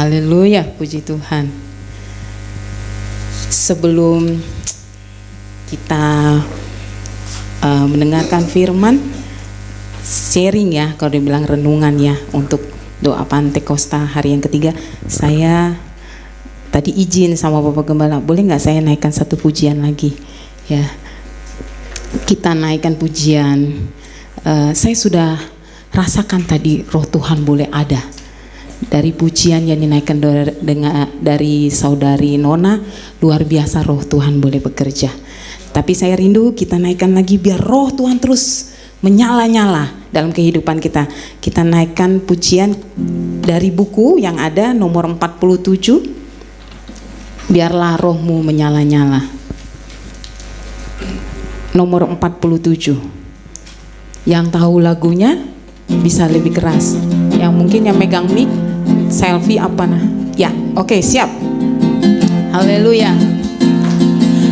Haleluya, puji Tuhan. Sebelum kita mendengarkan firman, sharing ya, kalau dibilang renungan ya, untuk doa Pantekosta hari yang ketiga, saya tadi izin sama Bapak Gembala, boleh nggak saya naikkan satu pujian lagi ya? Kita naikkan pujian. Saya sudah rasakan tadi Roh Tuhan boleh ada dari pujian yang dinaikkan dari saudari Nona. Luar biasa Roh Tuhan boleh bekerja. Tapi saya rindu kita naikkan lagi biar Roh Tuhan terus menyala-nyala dalam kehidupan kita. Kita naikkan pujian dari buku yang ada nomor 47, biarlah rohmu menyala-nyala. Nomor 47. Yang tahu lagunya bisa lebih keras. Yang mungkin yang megang mic, selfie apa nah? Ya, oke, siap. Haleluya.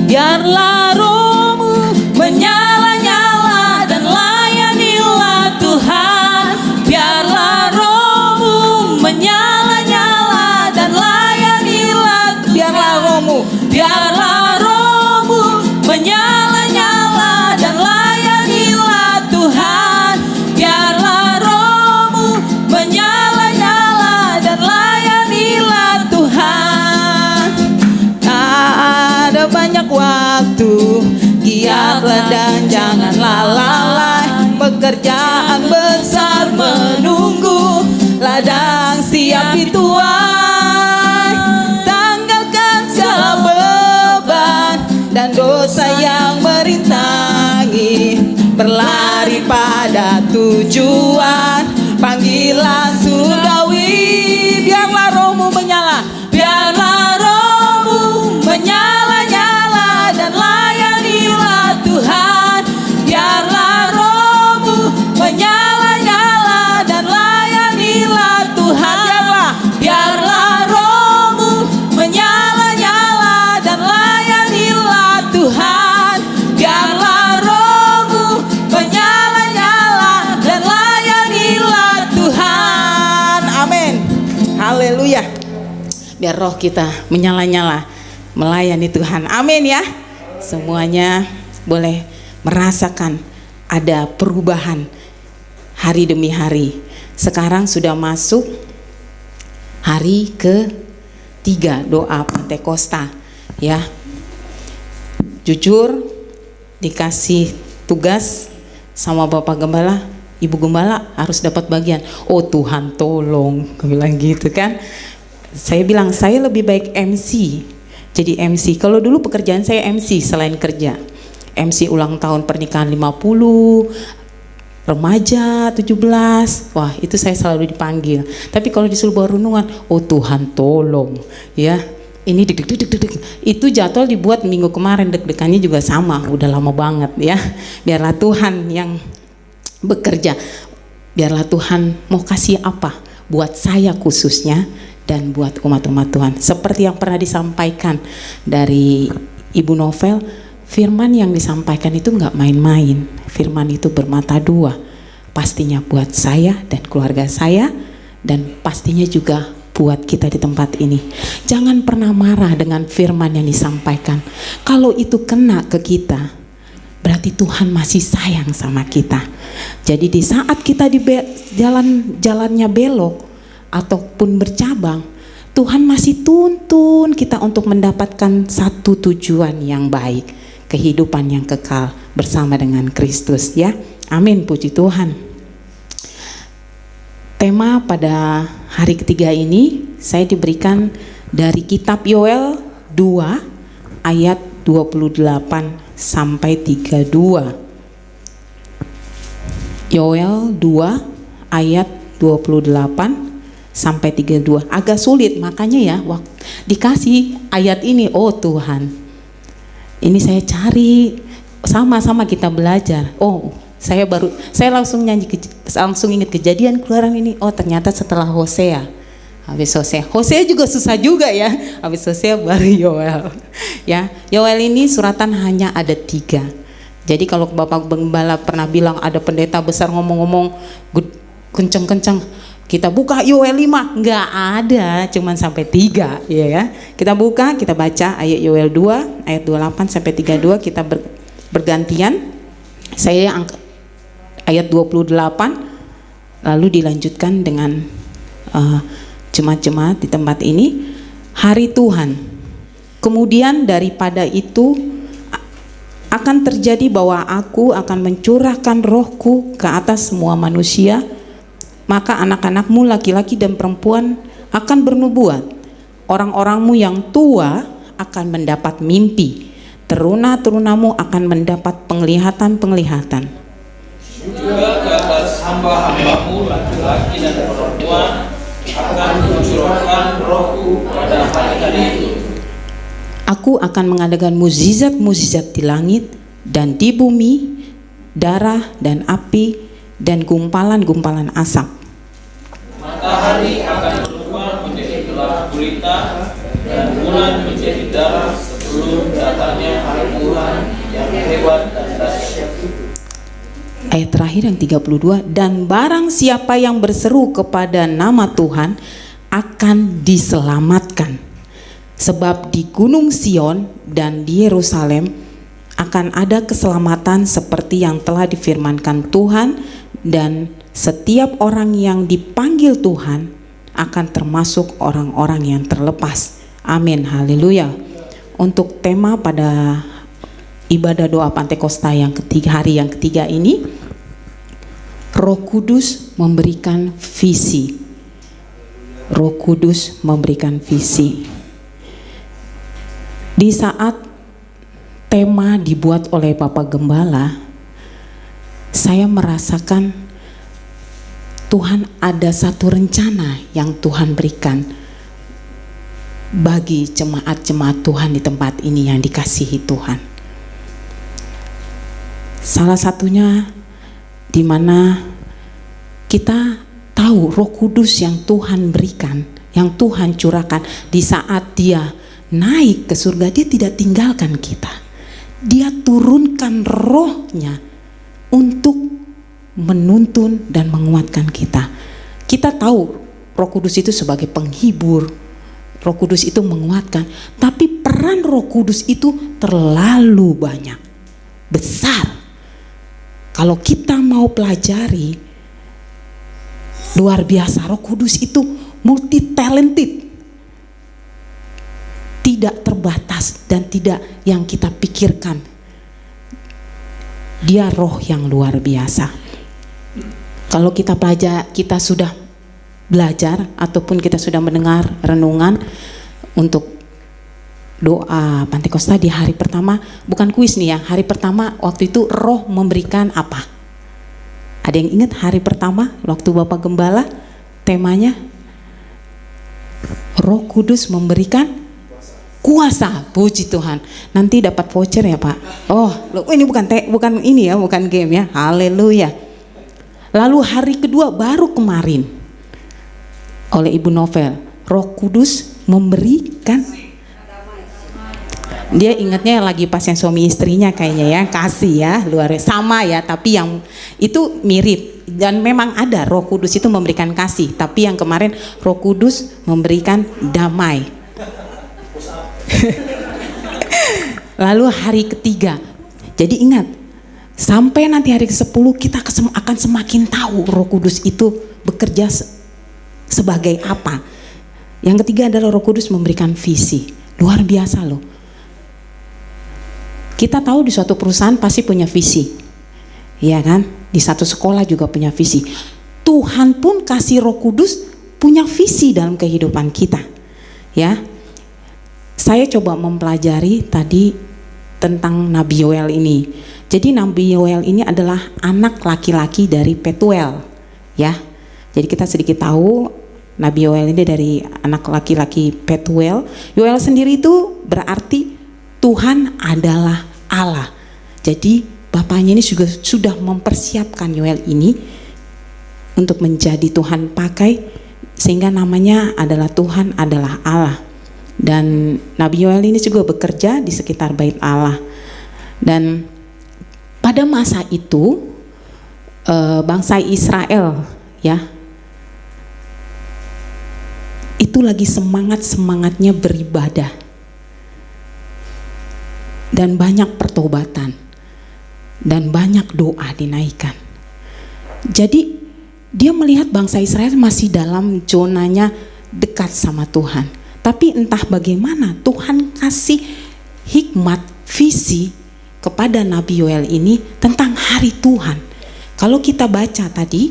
Biarlah rohmu menyala-nyala dan layanilah Tuhan. Biarlah rohmu menyala-nyala dan layanilah. Biarlah rohmu menyala-nyala dan layanilah Tuhan. Biarlah rohmu menyala-nyala dan layanilah Tuhan. Ada banyak waktu, giatlah dan janganlah lalai. Pekerjaan besar menunggu, ladang siap dituai. Tanggalkan segala beban dan dosa yang merintangi, berlari pada tujuan panggilan surgawi. Biarlah rohmu menyala, biarlah rohmu menyala-nyala dan layanilah Tuhan. Biarlah rohmu menyala-nyala dan layanilah Tuhan. Biarlah rohmu menyala-nyala dan layanilah Tuhan. Biarlah rohmu menyala-nyala dan layanilah Tuhan. Amin. Haleluya. Biar roh kita menyala-nyala melayani Tuhan. Amin ya. Semuanya boleh merasakan ada perubahan hari demi hari. Sekarang sudah masuk hari ke-3 doa Pantekosta ya. Jujur dikasih tugas sama Bapak Gembala, Ibu Gembala harus dapat bagian. Oh Tuhan tolong, aku bilang gitu kan. Saya bilang saya lebih baik MC. Jadi MC, kalau dulu pekerjaan saya MC selain kerja. MC ulang tahun pernikahan 50, remaja 17, wah itu saya selalu dipanggil. Tapi kalau disuruh bawa renungan, oh Tuhan tolong ya, ini deg-deg. Itu jadwal dibuat minggu kemarin, deg-degannya juga sama, udah lama banget ya. Biarlah Tuhan yang bekerja, biarlah Tuhan mau kasih apa buat saya khususnya dan buat umat-umat Tuhan. Seperti yang pernah disampaikan dari Ibu Novel, firman yang disampaikan itu nggak main-main. Firman itu bermata dua, pastinya buat saya dan keluarga saya, dan pastinya juga buat kita di tempat ini. Jangan pernah marah dengan firman yang disampaikan. Kalau itu kena ke kita, berarti Tuhan masih sayang sama kita. Jadi di saat kita di jalannya belok ataupun bercabang, Tuhan masih tuntun kita untuk mendapatkan satu tujuan yang baik, kehidupan yang kekal bersama dengan Kristus ya. Amin, puji Tuhan. Tema pada hari ketiga ini saya diberikan dari kitab Yoel 2 ayat 28 sampai 32. Yoel 2 ayat 28 sampai 32. Agak sulit, makanya ya dikasih ayat ini. Oh Tuhan, ini saya cari, sama-sama kita belajar. Oh saya langsung ingat kejadian Keluaran ini. Oh ternyata setelah Hosea. Habis Hosea juga susah juga ya. Habis Hosea baru Yoel ya. Yoel ini suratan hanya ada 3. Jadi kalau Bapak Gembala pernah bilang ada pendeta besar ngomong-ngomong kenceng-kenceng, Kita buka Yoel 5, nggak ada, cuman sampai 3, ya. Kita buka, kita baca ayat Yoel 2, ayat 28 sampai 32, kita bergantian. Saya ayat 28, lalu dilanjutkan dengan jemaat-jemaat di tempat ini. Hari Tuhan. Kemudian daripada itu akan terjadi bahwa aku akan mencurahkan rohku ke atas semua manusia. Maka anak-anakmu laki-laki dan perempuan akan bernubuat. Orang-orangmu yang tua akan mendapat mimpi. Teruna-terunamu akan mendapat penglihatan-penglihatan. Juga ke atas hamba-hambamu laki-laki dan perempuan akan mencurahkan rohku pada hari-hari itu. Aku akan mengadakan mukjizat-mukjizat di langit dan di bumi, darah dan api dan gumpalan-gumpalan asap. Matahari akan berubah menjadi gelap gulita dan bulan menjadi darah sebelum datangnya hari Tuhan yang hebat dan dahsyat. Ayat terakhir yang 32, dan barang siapa yang berseru kepada nama Tuhan akan diselamatkan. Sebab di Gunung Sion dan di Yerusalem akan ada keselamatan seperti yang telah difirmankan Tuhan, dan setiap orang yang dipanggil Tuhan akan termasuk orang-orang yang terlepas. Amin, haleluya. Untuk tema pada ibadah doa Pantekosta yang ketiga, hari yang ketiga ini, Roh Kudus memberikan visi. Roh Kudus memberikan visi. Di saat tema dibuat oleh Bapak Gembala, saya merasakan Tuhan ada satu rencana yang Tuhan berikan bagi jemaat-jemaat Tuhan di tempat ini yang dikasihi Tuhan. Salah satunya di mana kita tahu Roh Kudus yang Tuhan berikan, yang Tuhan curahkan di saat Dia naik ke surga, Dia tidak tinggalkan kita. Dia turunkan rohnya untuk menuntun dan menguatkan kita. Kita tahu Roh Kudus itu sebagai penghibur, Roh Kudus itu menguatkan, tapi peran Roh Kudus itu terlalu banyak, besar. Kalau kita mau pelajari, luar biasa. Roh Kudus itu multi talented, tidak terbatas dan tidak yang kita pikirkan. Dia roh yang luar biasa. Kalau kita sudah belajar ataupun kita sudah mendengar renungan untuk doa Pantekosta di hari pertama, bukan kuis nih ya, hari pertama waktu itu roh memberikan apa? Ada yang ingat hari pertama waktu Bapak Gembala temanya Roh Kudus memberikan kuasa. Puji Tuhan. Nanti dapat voucher ya Pak. Oh, ini bukan ini ya, bukan game ya. Haleluya. Lalu hari kedua baru kemarin oleh Ibu Novel, Roh Kudus memberikan, dia ingatnya lagi pas yang suami istrinya kayaknya ya, kasih ya, luar sama ya, tapi yang itu mirip. Dan memang ada Roh Kudus itu memberikan kasih, tapi yang kemarin Roh Kudus memberikan damai. Lalu hari ketiga, jadi ingat, sampai nanti hari ke-10 kita akan semakin tahu Roh Kudus itu bekerja sebagai apa. Yang ketiga adalah Roh Kudus memberikan visi. Luar biasa loh. Kita tahu di suatu perusahaan pasti punya visi, ya kan? Di satu sekolah juga punya visi. Tuhan pun kasih Roh Kudus punya visi dalam kehidupan kita, ya. Saya coba mempelajari tadi tentang Nabi Yoel ini. Jadi Nabi Yoel ini adalah anak laki-laki dari Petuel, ya. Jadi kita sedikit tahu Nabi Yoel ini dari anak laki-laki Petuel. Yoel sendiri itu berarti Tuhan adalah Allah. Jadi bapaknya ini juga sudah mempersiapkan Yoel ini untuk menjadi Tuhan pakai, sehingga namanya adalah Tuhan adalah Allah. Dan Nabi Yoel ini juga bekerja di sekitar Bait Allah. Dan pada masa itu bangsa Israel ya itu lagi semangat-semangatnya beribadah. Dan banyak pertobatan. Dan banyak doa dinaikkan. Jadi dia melihat bangsa Israel masih dalam zonanya dekat sama Tuhan. Tapi entah bagaimana Tuhan kasih hikmat, visi kepada Nabi Yoel ini tentang hari Tuhan. Kalau kita baca tadi,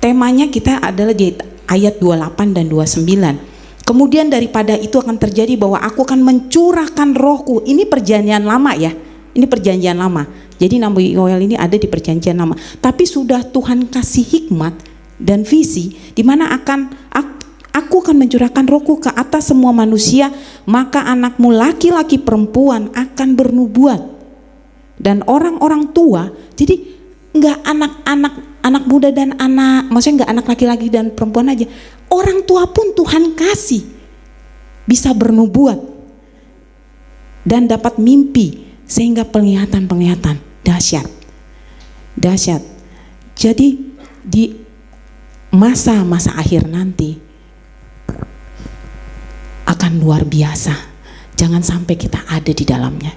temanya kita adalah di ayat 28 dan 29. Kemudian daripada itu akan terjadi bahwa aku akan mencurahkan rohku. Ini perjanjian lama ya. Ini perjanjian lama. Jadi Nabi Yoel ini ada di perjanjian lama. Tapi sudah Tuhan kasih hikmat dan visi di mana aku akan mencurahkan rohku ke atas semua manusia, maka anakmu laki-laki perempuan akan bernubuat. Dan orang-orang tua, jadi enggak anak muda dan maksudnya enggak anak laki-laki dan perempuan aja. Orang tua pun Tuhan kasih bisa bernubuat dan dapat mimpi sehingga penglihatan dahsyat. Jadi di masa-masa akhir nanti akan luar biasa. Jangan sampai kita ada di dalamnya.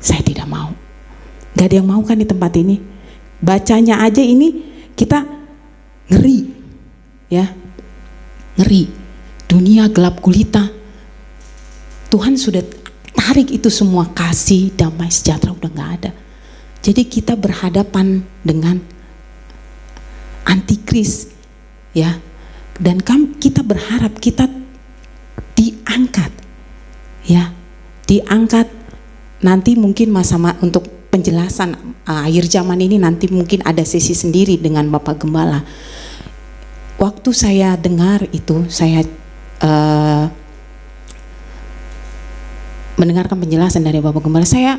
Saya tidak mau. Gak ada yang mau kan di tempat ini. Bacanya aja ini kita ngeri, ya, ngeri. Dunia gelap gulita. Tuhan sudah tarik itu semua, kasih, damai, sejahtera udah gak ada. Jadi kita berhadapan dengan antikris, ya. Dan kita berharap kita diangkat, ya, diangkat. Nanti mungkin untuk penjelasan akhir zaman ini nanti mungkin ada sesi sendiri dengan Bapak Gembala. Waktu saya dengar itu, saya mendengarkan penjelasan dari Bapak Gembala, saya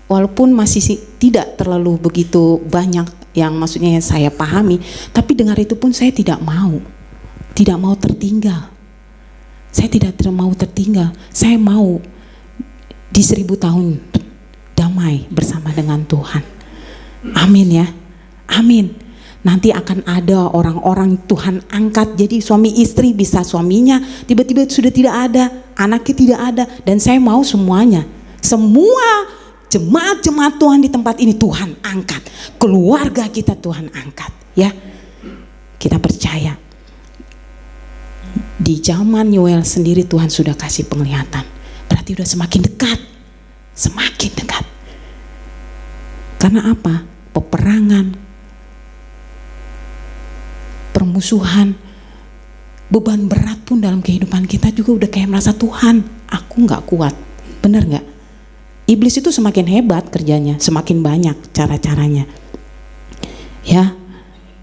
walaupun masih tidak terlalu begitu banyak yang maksudnya yang saya pahami, tapi dengar itu pun saya tidak mau tertinggal. Saya tidak mau tertinggal. Saya mau di 1000 tahun damai bersama dengan Tuhan. Amin ya. Amin. Nanti akan ada orang-orang Tuhan angkat, jadi suami istri bisa suaminya tiba-tiba sudah tidak ada, anaknya tidak ada, dan saya mau semuanya. Semua jemaat-jemaat Tuhan di tempat ini Tuhan angkat. Keluarga kita Tuhan angkat, ya. Kita percaya. Di zaman Yoel sendiri Tuhan sudah kasih penglihatan. Berarti sudah semakin dekat. Semakin dekat. Karena apa? Peperangan, permusuhan, beban berat pun dalam kehidupan kita juga udah kayak merasa Tuhan, aku gak kuat. Benar gak? Iblis itu semakin hebat kerjanya, semakin banyak cara-caranya. Ya,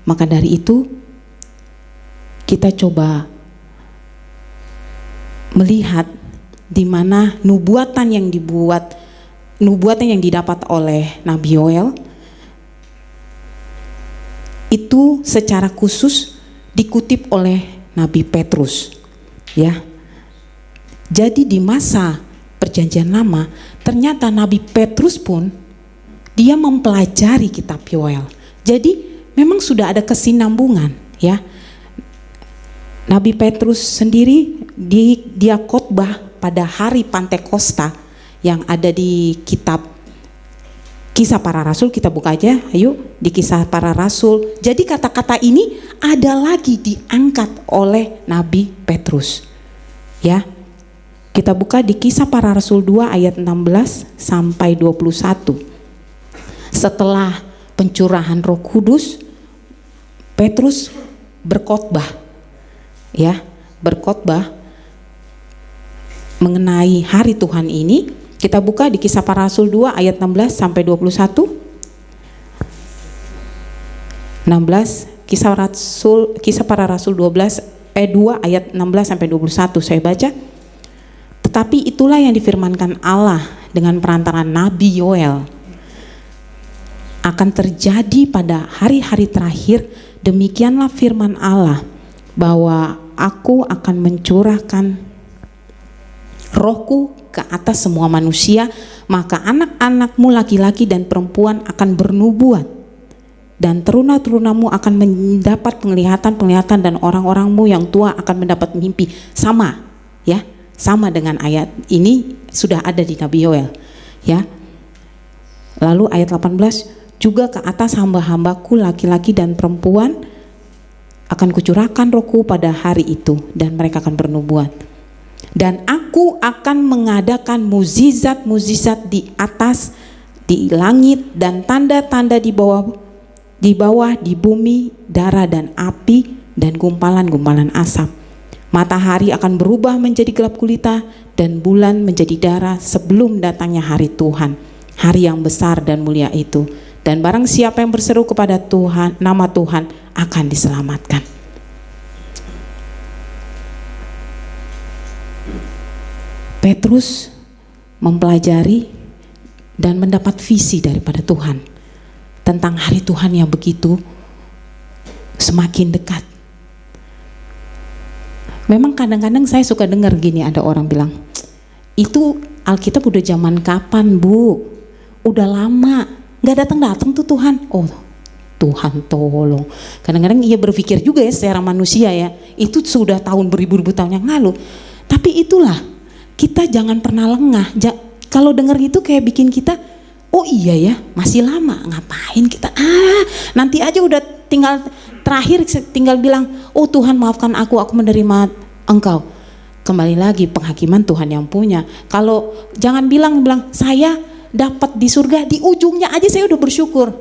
maka dari itu kita coba melihat di mana nubuatan yang didapat oleh Nabi Yoel itu secara khusus dikutip oleh Nabi Petrus, ya. Jadi di masa perjanjian lama ternyata Nabi Petrus pun dia mempelajari kitab Yoel. Jadi memang sudah ada kesinambungan, ya. Nabi Petrus sendiri dia khotbah pada hari Pantekosta yang ada di kitab Kisah Para Rasul. Kita buka aja, ayo, di Kisah Para Rasul. Jadi kata-kata ini ada lagi diangkat oleh Nabi Petrus, ya. Kita buka di Kisah Para Rasul 2 ayat 16 sampai 21. Setelah pencurahan Roh Kudus, Petrus berkhotbah, ya, berkhotbah mengenai hari Tuhan ini. Kita buka di Kisah Para Rasul 2 ayat 16 sampai 21. 16, Kisah Para Rasul 2 ayat 16 sampai 21 saya baca. Tetapi itulah yang difirmankan Allah dengan perantaraan Nabi Yoel akan terjadi pada hari-hari terakhir. Demikianlah firman Allah, bahwa aku akan mencurahkan rohku ke atas semua manusia, maka anak-anakmu laki-laki dan perempuan akan bernubuat, dan teruna-terunamu akan mendapat penglihatan-penglihatan, dan orang-orangmu yang tua akan mendapat mimpi. Sama, ya, sama dengan ayat ini sudah ada di Nabi Yoel, ya. Lalu ayat 18, juga ke atas hamba-hambaku laki-laki dan perempuan akan kucurahkan rohku pada hari itu, dan mereka akan bernubuat. Dan aku akan mengadakan mukjizat-mukjizat di atas, di langit, dan tanda-tanda di bawah, di bumi, darah dan api, dan gumpalan-gumpalan asap. Matahari akan berubah menjadi gelap gulita, dan bulan menjadi darah sebelum datangnya hari Tuhan, hari yang besar dan mulia itu. Dan barang siapa yang berseru kepada Tuhan, nama Tuhan, akan diselamatkan. Petrus mempelajari dan mendapat visi daripada Tuhan tentang hari Tuhan yang begitu semakin dekat. Memang kadang-kadang saya suka dengar gini, ada orang bilang, itu Alkitab udah zaman kapan, Bu? Udah lama, gak datang-datang tuh Tuhan. Oh, Tuhan tolong. Kadang-kadang ia berpikir juga ya secara manusia ya, itu sudah tahun beribu-ribu tahun yang lalu. Tapi itulah, kita jangan pernah lengah. Kalau dengar itu kayak bikin kita, oh iya ya, masih lama, ngapain kita? Nanti aja udah tinggal terakhir, tinggal bilang, oh Tuhan maafkan aku menerima Engkau. Kembali lagi, penghakiman Tuhan yang punya. Kalau jangan bilang saya dapat di surga, di ujungnya aja saya udah bersyukur.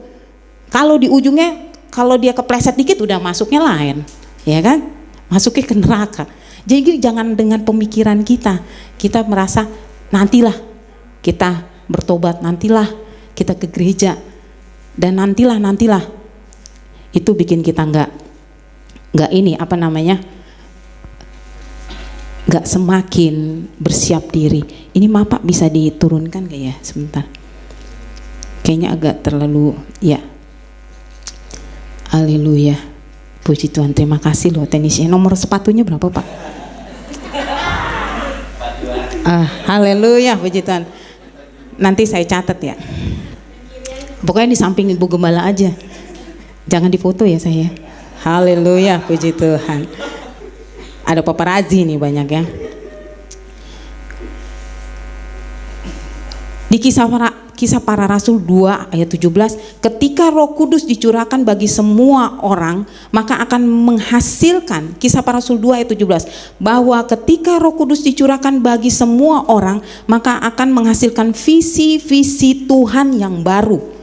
Kalau di ujungnya, kalau dia kepleset dikit udah masuknya lain, ya kan? Masuknya ke neraka. Jadi jangan dengan pemikiran kita merasa nantilah kita bertobat, nantilah kita ke gereja, dan nantilah. Itu bikin kita nggak ini apa namanya, nggak semakin bersiap diri. Ini maaf Pak, bisa diturunkan gak ya sebentar? Kayaknya agak terlalu, ya. Haleluya, puji Tuhan. Terima kasih loh tenisnya. Nomor sepatunya berapa Pak? Haleluya, puji Tuhan. Nanti saya catat ya. Pokoknya di samping Ibu Gembala aja. Jangan difoto ya saya. Haleluya, puji Tuhan. Ada paparazi nih banyak ya. Di Kisah Para Rasul 2 ayat 17, ketika Roh Kudus dicurahkan bagi semua orang, maka akan menghasilkan, Kisah Para Rasul 2 ayat 17, bahwa ketika Roh Kudus dicurahkan bagi semua orang, maka akan menghasilkan visi-visi Tuhan yang baru.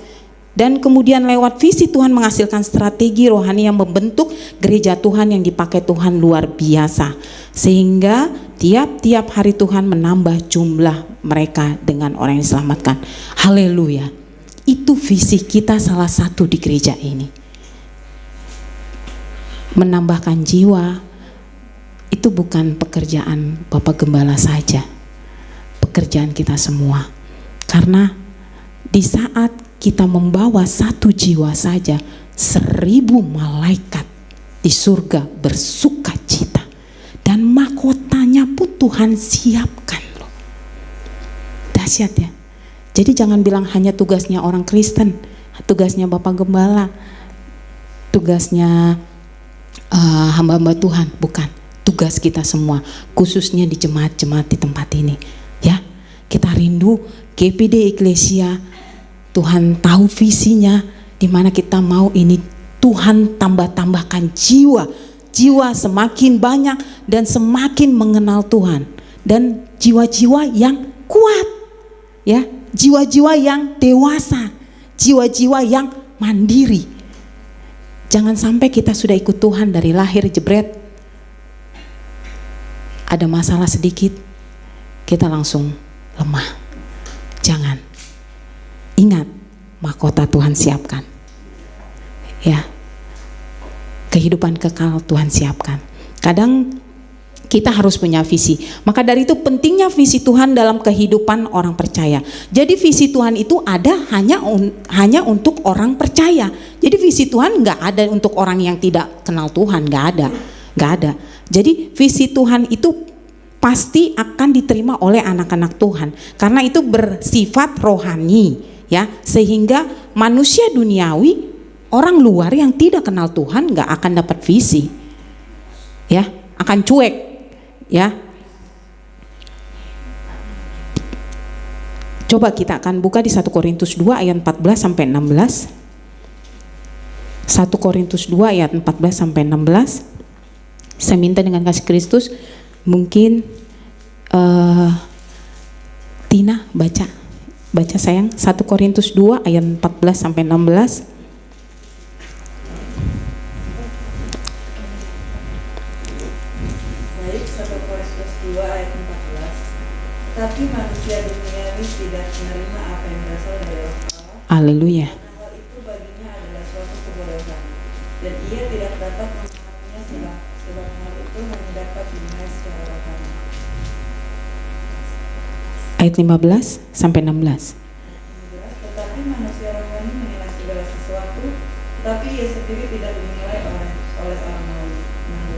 Dan kemudian lewat visi Tuhan menghasilkan strategi rohani yang membentuk gereja Tuhan yang dipakai Tuhan luar biasa. Sehingga tiap-tiap hari Tuhan menambah jumlah mereka dengan orang yang diselamatkan. Haleluya. Itu visi kita salah satu di gereja ini. Menambahkan jiwa itu bukan pekerjaan Bapak Gembala saja. Pekerjaan kita semua. Karena di saat kita membawa satu jiwa saja, 1000 malaikat di surga bersuka cita, dan mahkotanya pun Tuhan siapkan loh. Dahsyat ya. Jadi jangan bilang hanya tugasnya orang Kristen, tugasnya Bapak Gembala, tugasnya hamba-hamba Tuhan, bukan. Tugas kita semua, khususnya di jemaat-jemaat di tempat ini ya. Kita rindu GPD Eklesia, Tuhan tahu visinya, di mana kita mau ini Tuhan tambahkan jiwa semakin banyak dan semakin mengenal Tuhan, dan jiwa-jiwa yang kuat ya, jiwa-jiwa yang dewasa, jiwa-jiwa yang mandiri. Jangan sampai kita sudah ikut Tuhan dari lahir jebret, ada masalah sedikit kita langsung lemah. Jangan. Ingat, mahkota Tuhan siapkan. Ya. Kehidupan kekal Tuhan siapkan. Kadang kita harus punya visi. Maka dari itu pentingnya visi Tuhan dalam kehidupan orang percaya. Jadi visi Tuhan itu ada hanya untuk orang percaya. Jadi visi Tuhan nggak ada untuk orang yang tidak kenal Tuhan, nggak ada. Jadi visi Tuhan itu pasti akan diterima oleh anak-anak Tuhan. Karena itu bersifat rohani. Ya, sehingga manusia duniawi orang luar yang tidak kenal Tuhan nggak akan dapat visi, ya, akan cuek, ya. Coba kita akan buka di 1 Korintus 2 ayat 14 sampai 16. 1 Korintus 2 ayat 14 sampai 16. Saya minta dengan kasih Kristus, mungkin Tina baca sayang, 1 Korintus 2 ayat 14 sampai 16. Baik, 1 Korintus 2 ayat 14. Tetapi manusia duniawi tidak menerima apa yang berasal dari Roh Allah. Haleluya. Karena hal itu baginya adalah suatu kebodohan, dan ia tidak dapat memahaminya sebab hal itu hanya dapat dinilai secara rohani. Ayat 15 sampai 16. Tetapi manusia rohani menilai segala sesuatu, tetapi ia sendiri tidak dinilai oleh orang lain.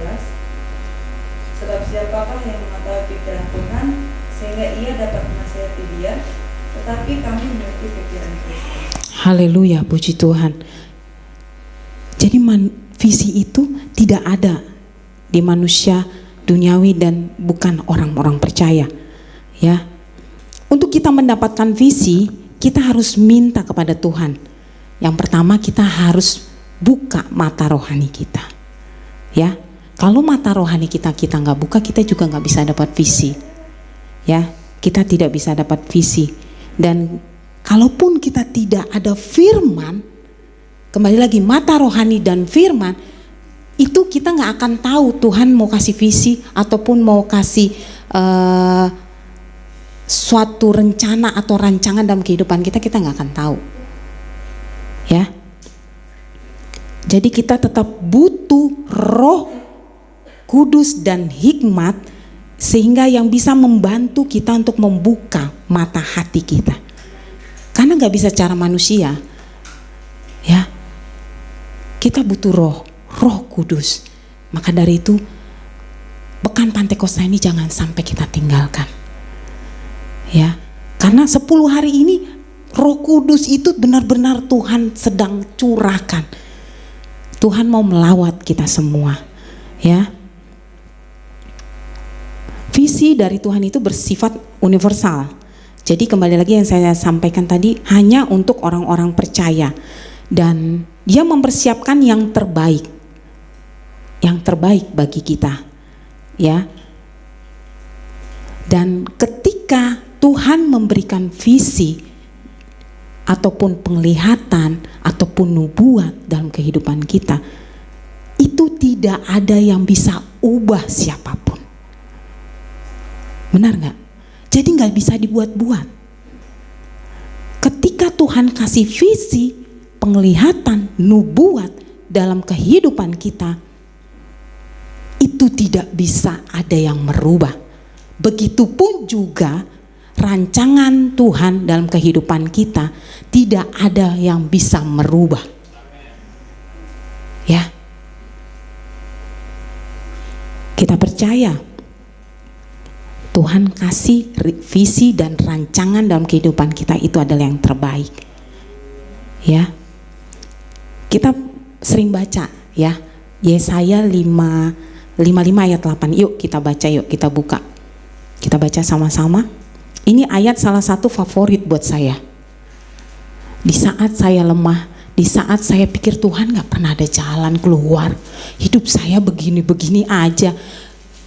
16. Sebab siapakah yang mengetahui pikiran Tuhan sehingga ia dapat menasihati dia, tetapi kami memiliki pikiran Kristus. Haleluya, puji Tuhan. Jadi visi itu tidak ada di manusia duniawi dan bukan orang-orang percaya, ya. Untuk kita mendapatkan visi, kita harus minta kepada Tuhan. Yang pertama, kita harus buka mata rohani kita, ya. Kalau mata rohani kita nggak buka, kita juga nggak bisa dapat visi, ya. Kita tidak bisa dapat visi. Dan kalaupun kita tidak ada firman, kembali lagi mata rohani dan firman, itu kita nggak akan tahu Tuhan mau kasih visi ataupun mau kasih suatu rencana atau rancangan dalam kehidupan kita nggak akan tahu, ya. Jadi kita tetap butuh Roh Kudus dan hikmat, sehingga yang bisa membantu kita untuk membuka mata hati kita. Karena nggak bisa cara manusia, ya. Kita butuh Roh Kudus. Maka dari itu, pekan Pantekosta ini jangan sampai kita tinggalkan, ya. Karena 10 hari ini Roh Kudus itu benar-benar Tuhan sedang curahkan. Tuhan mau melawat kita semua, ya. Visi dari Tuhan itu bersifat universal. Jadi kembali lagi yang saya sampaikan tadi, hanya untuk orang-orang percaya. Dan dia mempersiapkan yang terbaik bagi kita, ya. Dan ketika Tuhan memberikan visi ataupun penglihatan ataupun nubuat dalam kehidupan kita, itu tidak ada yang bisa ubah siapapun. Benar gak? Jadi gak bisa dibuat-buat. Ketika Tuhan kasih visi, penglihatan, nubuat dalam kehidupan kita, itu tidak bisa ada yang merubah. Begitupun juga rancangan Tuhan dalam kehidupan kita, tidak ada yang bisa merubah, ya. Kita percaya Tuhan kasih visi dan rancangan dalam kehidupan kita itu adalah yang terbaik, ya. Kita sering baca, ya, Yesaya 55 ayat 8. Yuk kita baca, yuk kita buka, kita baca sama-sama. Ini ayat salah satu favorit buat saya. Di saat saya lemah, di saat saya pikir Tuhan gak pernah ada jalan keluar, hidup saya begini-begini aja,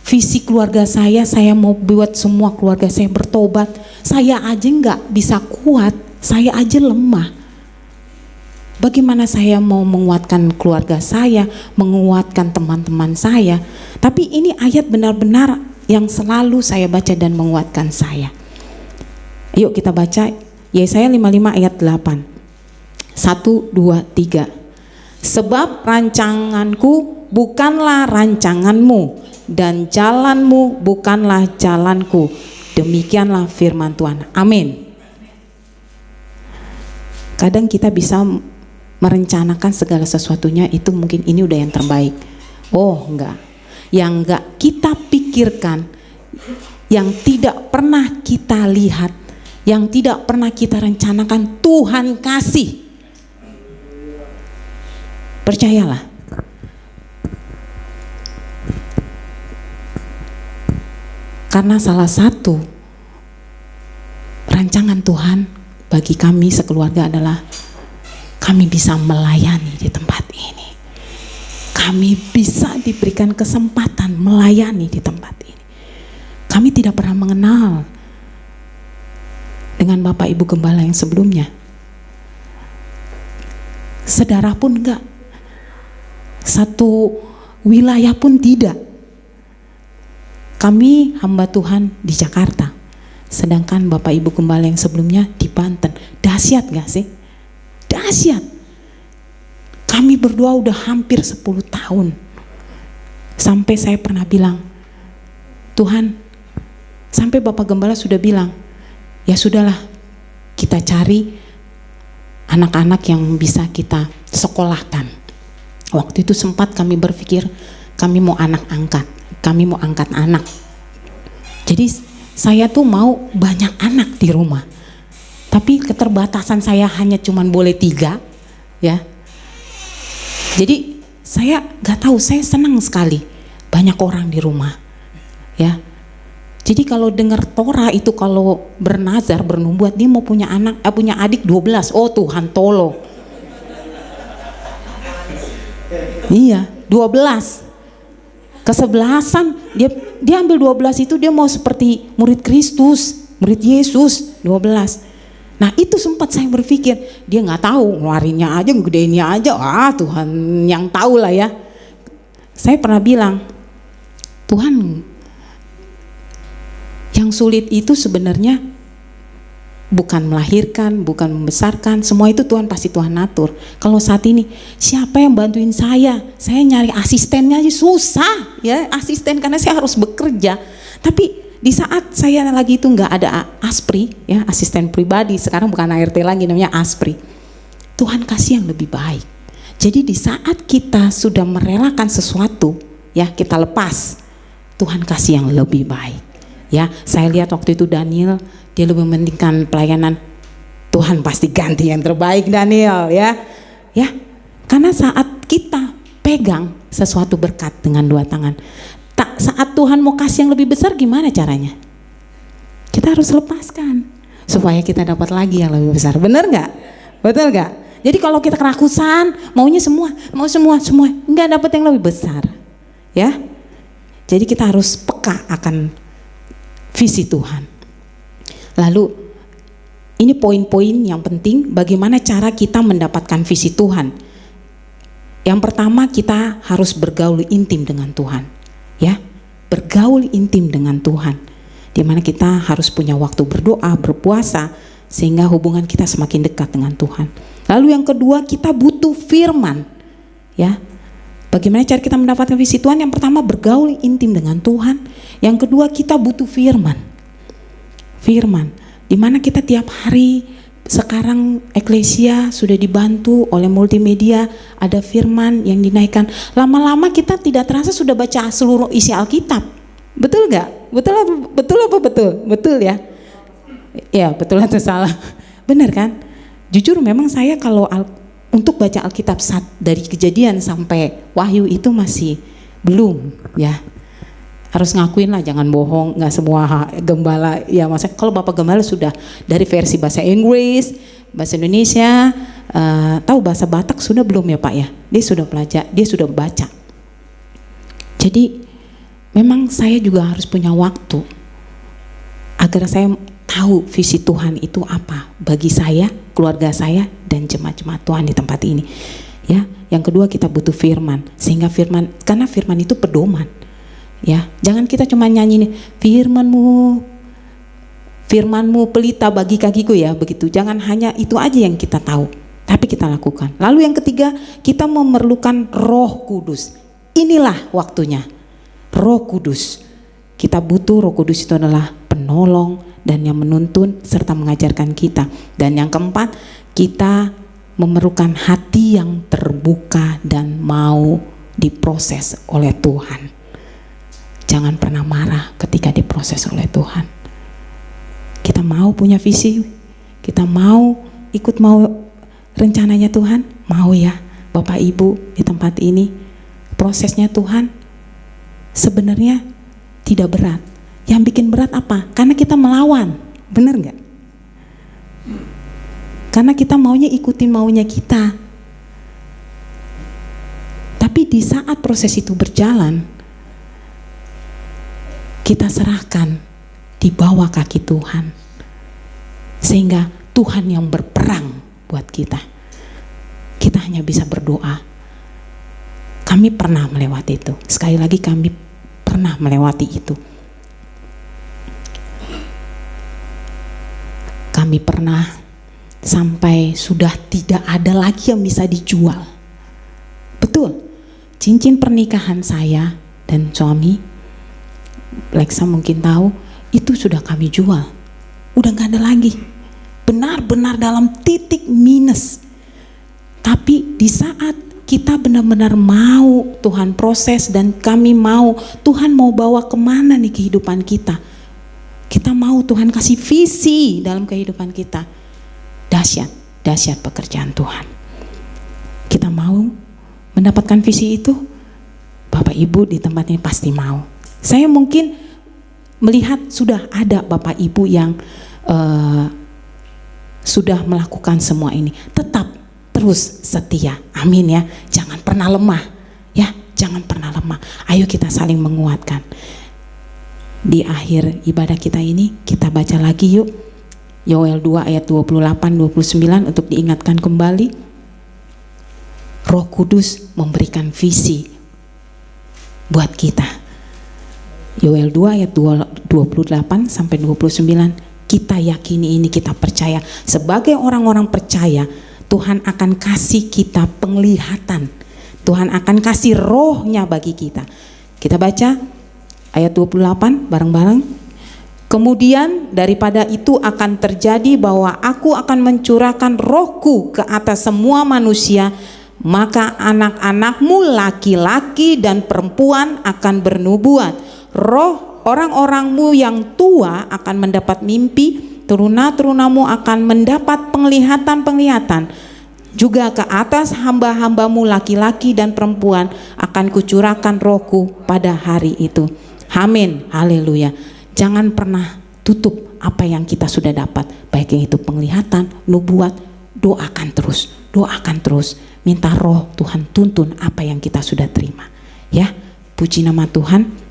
visi keluarga saya mau buat semua keluarga saya bertobat, saya aja gak bisa kuat, saya aja lemah. Bagaimana saya mau menguatkan keluarga saya, menguatkan teman-teman saya? Tapi ini ayat benar-benar yang selalu saya baca dan menguatkan saya. Yuk kita baca Yesaya 55 ayat 8. 1, 2, 3. Sebab rancanganku bukanlah rancanganmu, dan jalanmu bukanlah jalanku. Demikianlah firman Tuhan. Amin. Kadang kita bisa merencanakan segala sesuatunya, itu mungkin ini udah yang terbaik. Oh enggak. Yang enggak kita pikirkan, yang tidak pernah kita lihat, yang tidak pernah kita rencanakan, Tuhan kasih. Percayalah. Karena salah satu rancangan Tuhan bagi kami sekeluarga adalah kami bisa melayani di tempat ini. Kami bisa diberikan kesempatan melayani di tempat ini. Kami tidak pernah mengenal dengan Bapak Ibu Gembala yang sebelumnya. Saudara pun enggak. Satu wilayah pun tidak. Kami hamba Tuhan di Jakarta. Sedangkan Bapak Ibu Gembala yang sebelumnya di Banten. Dahsyat gak sih? Dahsyat. Kami berdua udah hampir 10 tahun. Sampai saya pernah bilang, Tuhan, sampai Bapak Gembala sudah bilang, ya sudahlah, kita cari anak-anak yang bisa kita sekolahkan. Waktu itu sempat kami berpikir, kami mau anak angkat, kami mau angkat anak. Jadi saya tuh mau banyak anak di rumah. Tapi keterbatasan saya hanya cuman boleh 3, ya. Jadi saya gak tahu, saya senang sekali banyak orang di rumah, ya. Jadi kalau dengar Torah itu kalau bernazar, bernubuat dia mau punya anak, punya adik 12. Oh Tuhan tolong. Iya, 12. Kesebelasan dia ambil 12 itu dia mau seperti murid Kristus, murid Yesus 12. Nah itu sempat saya berpikir, dia nggak tahu ngeluarinnya aja, ngedeinnya aja, Tuhan yang tahu lah ya. Saya pernah bilang, Tuhan, yang sulit itu sebenarnya bukan melahirkan, bukan membesarkan, semua itu Tuhan pasti Tuhan atur. Kalau saat ini siapa yang bantuin saya? Saya nyari asistennya aja susah ya, asisten, karena saya harus bekerja. Tapi di saat saya lagi itu nggak ada Aspri ya, asisten pribadi, sekarang bukan ART lagi namanya Aspri. Tuhan kasih yang lebih baik. Jadi di saat kita sudah merelakan sesuatu ya, kita lepas, Tuhan kasih yang lebih baik. Ya, saya lihat waktu itu Daniel, dia lebih mementingkan pelayanan. Tuhan pasti ganti yang terbaik Daniel ya. Ya, karena saat kita pegang sesuatu berkat dengan 2 tangan, saat Tuhan mau kasih yang lebih besar gimana caranya? Kita harus lepaskan supaya kita dapat lagi yang lebih besar. Benar nggak? Betul nggak? Jadi kalau kita kerakusan, maunya semua, nggak dapat yang lebih besar, ya. Jadi kita harus peka akan visi Tuhan. Lalu ini poin-poin yang penting, bagaimana cara kita mendapatkan visi Tuhan. Yang pertama, kita harus bergaul intim dengan Tuhan, ya. Bergaul intim dengan Tuhan, di mana kita harus punya waktu berdoa, berpuasa, sehingga hubungan kita semakin dekat dengan Tuhan. Lalu yang kedua, kita butuh firman, ya. Bagaimana cara kita mendapatkan visi Tuhan? Yang pertama, bergaul intim dengan Tuhan. Yang kedua, kita butuh firman. Firman, di mana kita tiap hari, sekarang eklesia sudah dibantu oleh multimedia, ada firman yang dinaikkan. Lama-lama kita tidak terasa sudah baca seluruh isi Alkitab. Betul nggak? Betul ya? Ya, betul atau salah? Benar kan? Jujur memang saya kalau untuk baca Alkitab dari Kejadian sampai Wahyu itu masih belum, ya. Harus ngakuin lah, jangan bohong, nggak semua gembala ya, maksudnya kalau Bapak Gembala sudah dari versi bahasa Inggris, bahasa Indonesia, tahu bahasa Batak sudah belum ya Pak ya? Dia sudah belajar, dia sudah baca. Jadi memang saya juga harus punya waktu agar saya tahu visi Tuhan itu apa bagi saya, keluarga saya, dan jemaat-jemaat Tuhan di tempat ini. Ya, yang kedua kita butuh firman, sehingga firman, karena firman itu pedoman. Ya, jangan kita cuma nyanyi nih, firmanmu pelita bagi kakiku ya, begitu. Jangan hanya itu aja yang kita tahu, tapi kita lakukan. Lalu yang ketiga, kita memerlukan Roh Kudus. Inilah waktunya, Roh Kudus. Kita butuh Roh Kudus, itu adalah penolong dan yang menuntun serta mengajarkan kita. Dan yang keempat, kita memerlukan hati yang terbuka dan mau diproses oleh Tuhan. Jangan pernah marah ketika diproses oleh Tuhan. Kita mau punya visi, kita mau ikut rencananya Tuhan, mau ya. Bapak Ibu di tempat ini, prosesnya Tuhan sebenarnya tidak berat. Yang bikin berat apa? Karena kita melawan, benar nggak? Karena kita maunya ikutin maunya kita. Tapi di saat proses itu berjalan, kita serahkan di bawah kaki Tuhan. Sehingga Tuhan yang berperang buat kita. Kita hanya bisa berdoa. Kami pernah melewati itu. Sekali lagi kami pernah melewati itu. Kami pernah sampai sudah tidak ada lagi yang bisa dijual. Betul. Cincin pernikahan saya dan suami, Lexa mungkin tahu, itu sudah kami jual. Udah gak ada lagi. Benar-benar dalam titik minus. Tapi di saat kita benar-benar mau Tuhan proses dan kami mau, Tuhan mau bawa kemana nih kehidupan kita. Kita mau Tuhan kasih visi dalam kehidupan kita. Dahsyat pekerjaan Tuhan. Kita mau mendapatkan visi itu, Bapak Ibu di tempat ini pasti mau. Saya mungkin melihat sudah ada Bapak Ibu yang sudah melakukan semua ini. Tetap terus setia, amin ya. Jangan pernah lemah, ya, jangan pernah lemah. Ayo kita saling menguatkan. Di akhir ibadah kita ini, kita baca lagi yuk Yoel 2 ayat 28-29 untuk diingatkan kembali. Roh Kudus memberikan visi buat kita. Yoel 2 ayat 28-29, kita yakini ini, kita percaya. Sebagai orang-orang percaya, Tuhan akan kasih kita penglihatan. Tuhan akan kasih rohnya bagi kita. Kita baca ayat 28 bareng-bareng. Kemudian daripada itu akan terjadi bahwa aku akan mencurahkan rohku ke atas semua manusia, maka anak-anakmu laki-laki dan perempuan akan bernubuat. Roh orang-orangmu yang tua akan mendapat mimpi, teruna-terunamu akan mendapat penglihatan-penglihatan. Juga ke atas hamba-hambamu laki-laki dan perempuan akan kucurahkan rohku pada hari itu. Amin, haleluya. Jangan pernah tutup apa yang kita sudah dapat, baik yang itu penglihatan, nubuat. Doakan terus, minta roh Tuhan tuntun apa yang kita sudah terima. Ya, puji nama Tuhan.